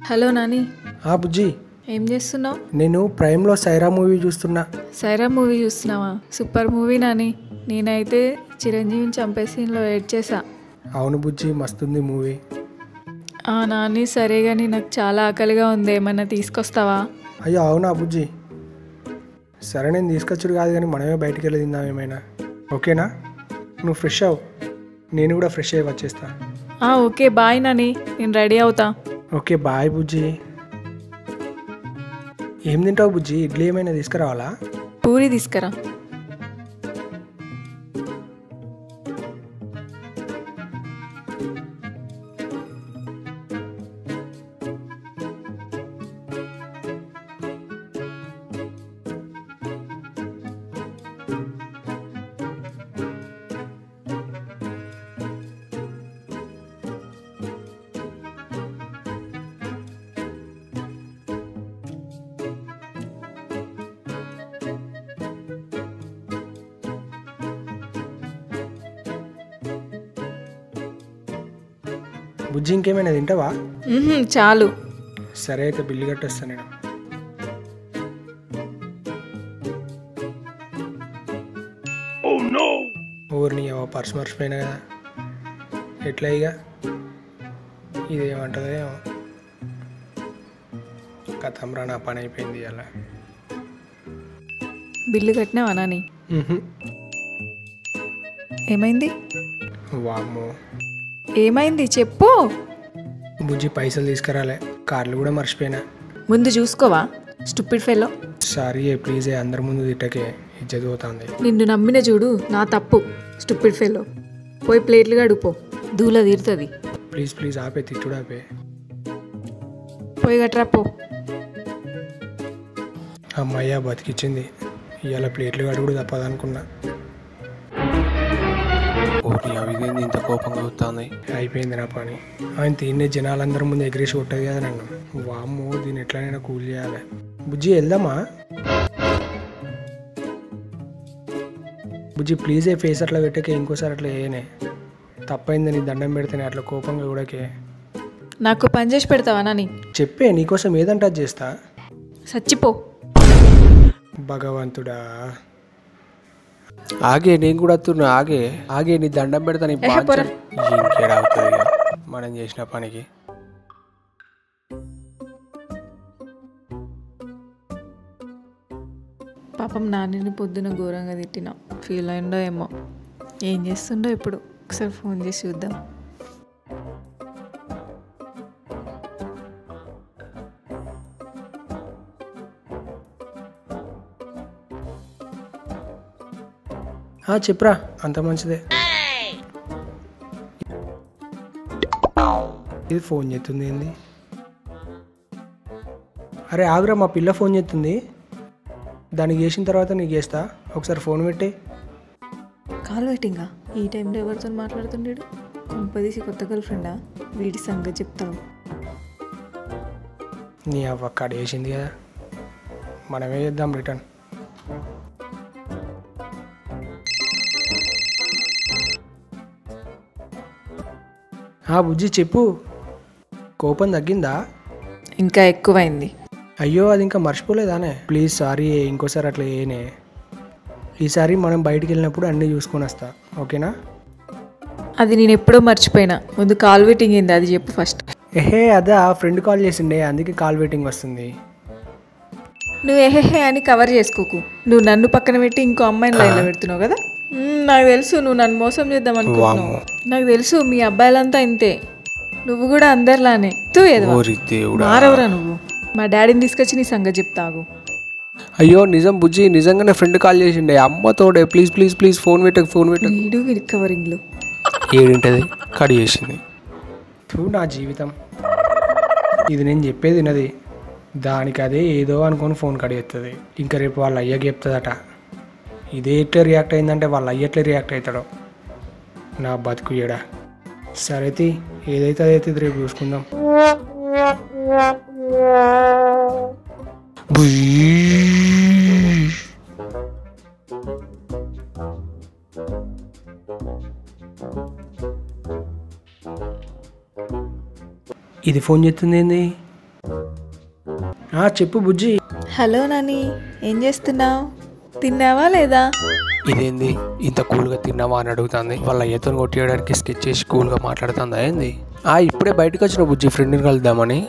Hello Nani, బుజ్జి ఏం చేస్తున్నావు? నేను ప్రైమ్లో సైరా మూవీ చూస్తున్నా. సైరా మూవీ చూస్తున్నావా? Super movie Nani. నేనైతే చిరంజీవిని చంపే సీన్లో ఏడ్ చేసా. అవును బుజ్జి, మస్తుంది మూవీ. నాని సరే కానీ నాకు చాలా ఆకలిగా ఉంది, ఏమన్నా తీసుకొస్తావా? అయ్యో అవునా బుజ్జి, సరే నేను తీసుకొచ్చుడు కాదు కానీ మనమే బయటికి వెళ్ళి తిందాం ఏమైనా. ఓకేనా? నువ్వు ఫ్రెష్ అవ్వు, నేను కూడా ఫ్రెష్ అయ్యి వచ్చేస్తా. ఓకే బాయ్ నాని, నేను రెడీ అవుతా. ఓకే బాయ్ బుజ్జి. ఏం తింటావు బుజ్జి? ఇడ్లీ ఏమైనా తీసుకురావాలా? పూరి తీసుకురా. బుజ్జి ఇంకేమైనా తింటావా? చాలు. సరే అయితే బిల్లు కట్టేస్తాను నేను. ఊరిని పర్స్ మర్చిపోయినా కదా, ఎట్లా ఇక ఇదేమంటుందో ఏమో. కథంరా, నా పని అయిపోయింది అలా. బిల్లు కట్టినావా నాని? ఏమైంది? వామ్మో, ఏమైంది చెప్పు. బుజ్జి పైసలు తీసుకురాలే, కార్లు కూడా మర్చిపోయినా. ముందు చూసుకోవా స్టూపిడ్ ఫెలో. సారీ ప్లీజ్, అందరి ముందు తిట్టకే, ఇజ్జత్ పోతుంది. నిన్ను నమ్మిన చూడు, నా తప్పు. స్టూపిడ్ ఫెలో, పోయి ప్లేట్లు కడుపో, దూల తీరుతుంది. ప్లీజ్ ప్లీజ్ ఆపే, తిట్టుడు ఆపే. పోయి గట్రా పో. అమ్మయ్య బతికిచ్చింది, ఇవాళ ప్లేట్లు కడుగుడు తప్పదనుకున్నా. అవిదేంది ఇంత కోపంగా అవుతుంది? అయిపోయింది నా పని. ఆయన తినే జనాలందరి ముందు ఎగిరేసి కొట్టదు కదా నన్ను. వామ్మో, దీన్ని ఎట్లనైనా కూల్ చేయాలి. బుజ్జి వెళ్దామా? బుజ్జి ప్లీజ్ ఫేస్ అట్లా పెట్టకే, ఇంకోసారి అట్లా వేయనే. తప్పైంది, నీ దండం పెడితేనే అట్లా కోపంగా కూడాకే. నాకు పని చేసి పెడతావా నాని? చెప్పే, నీకోసం ఏదంటే అది చేస్తా. చచ్చిపో. భగవంతుడా, ఆగే, నేను కూడా వస్తున్నా. ఆగే ఆగే, నీ దండం పెడతా. ఇంకేడవుతుంది మనం చేసిన పనికి. పాపం నానిని పొద్దున ఘోరంగా తిట్టినా, ఫీల్ అయిందో ఏమో. ఏం చేస్తుండో ఇప్పుడు, ఒకసారి ఫోన్ చేసి చూద్దాం. చెప్పురా, అంత మంచిదే. ఇది ఫోన్ చేస్తుంది ఏంది? అరే ఆగురా, మా పిల్ల ఫోన్ చేస్తుంది. దానికి చేసిన తర్వాత నీకు చేస్తా. ఒకసారి ఫోన్ పెట్టి. కాల్ వెయిటింగా? ఈ టైంలో ఎవరితో మాట్లాడుతుండేడు? కొంపదీసి కొత్త గర్ల్ ఫ్రెండా? వీడి సంగతి చెప్తావు. నీ అవ్వ అక్కడ వేసింది కదా, మనమే చేద్దాం రిటర్న్. బుజ్జి చెప్పు, కోపం తగ్గిందా? ఇంకా ఎక్కువైంది. అయ్యో, అది ఇంకా మర్చిపోలేదానే? ప్లీజ్ సారీ, ఇంకోసారి అట్లా ఏనే. ఈసారి మనం బయటికి వెళ్ళినప్పుడు అన్నీ చూసుకొని వస్తా, ఓకేనా? అది నేను ఎప్పుడో మర్చిపోయినా. ముందు కాల్ వెయిటింగ్ ఏంది అది చెప్పు ఫస్ట్. అదా, ఫ్రెండ్ కాల్ చేసిండే, అందుకే కాల్ వెయిటింగ్ వస్తుంది. నువ్వు ఎహెహే అని కవర్ చేసుకోకు. నువ్వు నన్ను పక్కన పెట్టి ఇంకో అమ్మాయిని లైన్లో పెడుతున్నావు కదా. నాకు తెలుసు నువ్వు నన్ను మోసం చేద్దాం అనుకుంటున్నావు. నాకు తెలుసు మీ అబ్బాయిలంతా ఇంతే, నువ్వు కూడా అందరిలానే. మారవరా నువ్వు. మా డాడీని తీసుకొచ్చి నీ సంగతి చెప్తాగు. అయ్యో నిజం బుజ్జి, నిజంగానే ఫ్రెండ్ కాల్ చేసిండే. అమ్మతోడే, ప్లీజ్ ప్లీజ్ ప్లీజ్ ఫోన్ పెట్టకు, ఫోన్ పెట్టకు. వీడు రికవరింగ్లో ఏడింటది కడి చేసింది. నా జీవితం ఇది. నేను చెప్పేది వినది, దానికి అదే ఏదో అనుకొని ఫోన్ కడిగేస్తుంది. ఇంకా రేపు వాళ్ళ అయ్యకి చెప్తుందట. ఇదే ఎట్లా రియాక్ట్ అయిందంటే వాళ్ళ అయ్యట్లే రియాక్ట్ అవుతాడో. నా బతుకు ఏడా. సరైతే ఏదైతే అదైతే రేపు చూసుకుందాం. ఇది ఫోన్ చేస్తుంది ఏంది? చెప్పు బుజ్జి. హలో నాని, ఏం చేస్తున్నావు? తిన్నావా లేదా? ఇదేంది ఇంత కూల్గా తిన్నావా అని అడుగుతుంది. వాళ్ళ అయ్యతో కొట్టేయడానికి స్కెచ్ చేసి కూల్గా మాట్లాడుతుందా ఏంది? ఇప్పుడే బయటకు వచ్చిన బుజ్జి, ఫ్రెండ్ని కలుద్దామని.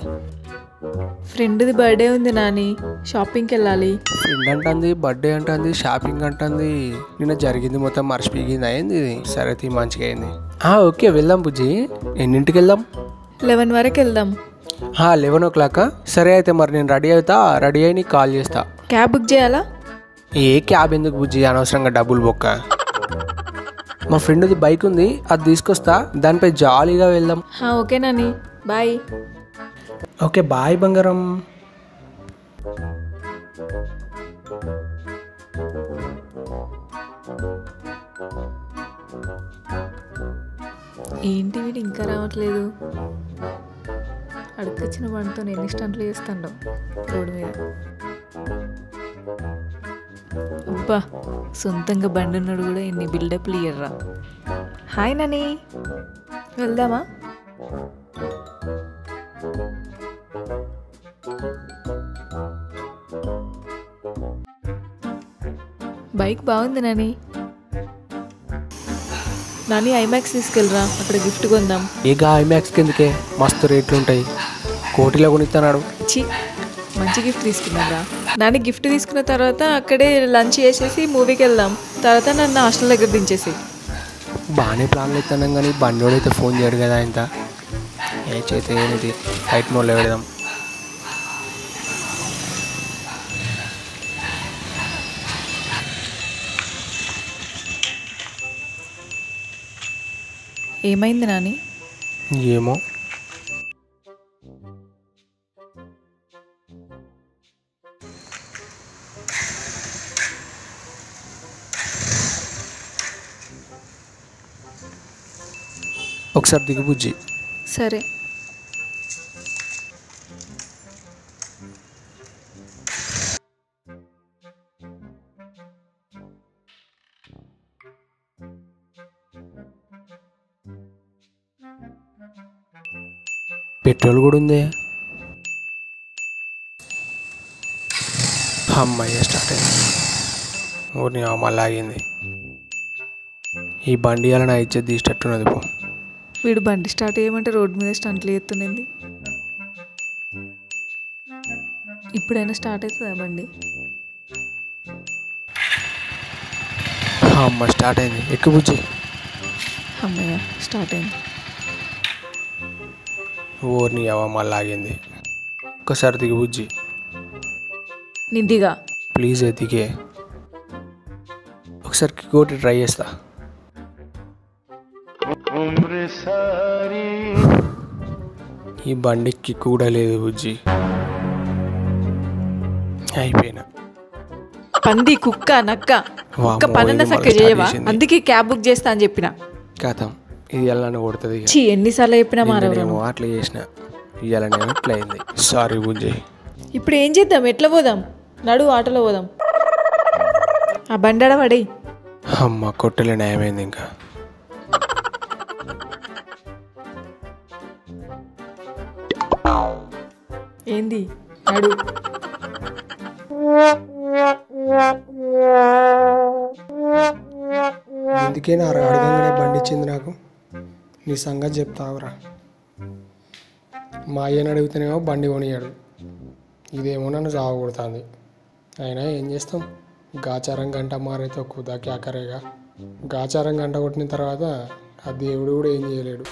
ఫ్రెండ్ది బర్త్డే ఉంది నాని, షాపింగ్కి వెళ్ళాలి. ఫ్రెండ్ అంటుంది, బర్త్డే అంటుంది, షాపింగ్ అంటుంది. నిన్న జరిగింది మొత్తం మర్చిపోయింది అయింది ఇది. సరే తీ, మంచిగా అయింది. ఓకే వెళ్దాం బుజ్జి. ఎన్నింటికి వెళ్దాం? 11 వరకు వెళ్దాం. 11 o'clock. సరే అయితే మరి నేను రెడీ అవుతా, రెడీ అయ్యి నీకు కాల్ చేస్తా. క్యాబ్ బుక్ చేయాలా? ఏ క్యాబ్ ఎందుకు బుజ్జి, అనవసరంగా డబ్బులు బొక్క. మా ఫ్రెండ్ది బైక్ ఉంది, అది తీసుకొస్తా, దానిపై జాలీగా వెళ్దాం. Okay Nani, bye. Okay bye బంగారం. ఏంటి వీడు ఇంకా రావట్లేదు? అడుకొచ్చిన బండితో ఎన్ని స్టంట్లు చేస్తాడో రోడ్డు మీద. అబ్బా, సొంతంగా బండి ఉన్నాడు కూడా ఎన్ని బిల్డప్లు ఇయ్యర్రా. హాయ్ నాని, వెళ్దామా? బైక్ బాగుంది నాని. నాని ఐమాక్స్ తీసుకెళ్ళరా, అక్కడ గిఫ్ట్ కొందాం. ఐమాక్స్ కిందకే మస్తు రేట్లు ఉంటాయి, కోటిలో కొనిస్తున్నాడు. మంచి గిఫ్ట్ తీసుకున్నారా నాని. గిఫ్ట్ తీసుకున్న తర్వాత అక్కడే లంచ్ చేసేసి మూవీకి వెళ్దాం. తర్వాత నన్ను హాస్టల్ దగ్గర దించేసి. బాగానే ప్లాన్లు ఇస్తున్నాం కానీ బండోడు అయితే ఫోన్ చేయడు కదా. ఇంత ఏ చేతే ఏమిటి, ఫైట్ మోడ్లో పెడదాం. ఏమైంది నాని? ఏమో, ఒకసారి దిగు బుజ్జి. సరే. పెట్రోల్ కూడా ఉంది. అమ్మాయి స్టార్ట్ అయింది. ఊరిని మళ్ళీ ఆగింది. ఈ బండి అలా నా ఇచ్చేది తీసేటట్టున్నది. పో, వీడు బండి స్టార్ట్ చేయమంటే రోడ్డు మీద స్టంట్లు ఎత్తున్నది. ఇప్పుడైనా స్టార్ట్ అవుతుందా బండి? అమ్మ స్టార్ట్ అయింది. ఎక్కువ బుజ్జి. అమ్మయ్య, స్టార్ట్ అయింది. ఊరిని మళ్ళీ ఆగింది. ఒక్కసారి దిగు బుజ్జి. నేను దిగా? ప్లీజ్ దిగే. ఒకసారి కిక్కోటి ట్రై చేస్తా. ఈ బండి కిక్కు కూడా లేదు బుజ్జి. అయిపోయినా. పంది, కుక్క, నక్క, ఒక్క పనన్న సక్క చేయవా? అందుకే క్యాబ్ బుక్ చేస్తా అని చెప్పిన. కథం, ఇది ఎలానే కొడుతుంది. ఎన్నిసార్లు చెప్పినా మారేమో. అట్లా చేసిన, ఇయ్యాలనే ఎట్లా అయింది. సారీ బుజ్జి. ఇప్పుడు ఏం చేద్దాం? ఎట్లా పోదాం? నడు, ఆటోలో పోదాం. ఆ బండాడ పడి. అమ్మ కొట్టలే, న్యాయమైంది. ఇంకా ఏంది? నడు. అందుకే నా అడగంగానే బండి ఇచ్చింది నాకు. నీ సంగతి చెప్తావురా. మా అయ్యని అడిగితేనేమో బండి కొనియాడు, ఇదేమో నన్ను సాగకూడుతుంది. అయినా ఏం చేస్తాం, గాచారం గంట మారైతే కుదా క్యాకరేగా. గాచారం గంట కొట్టిన తర్వాత ఆ దేవుడు కూడా ఏం చేయలేడు.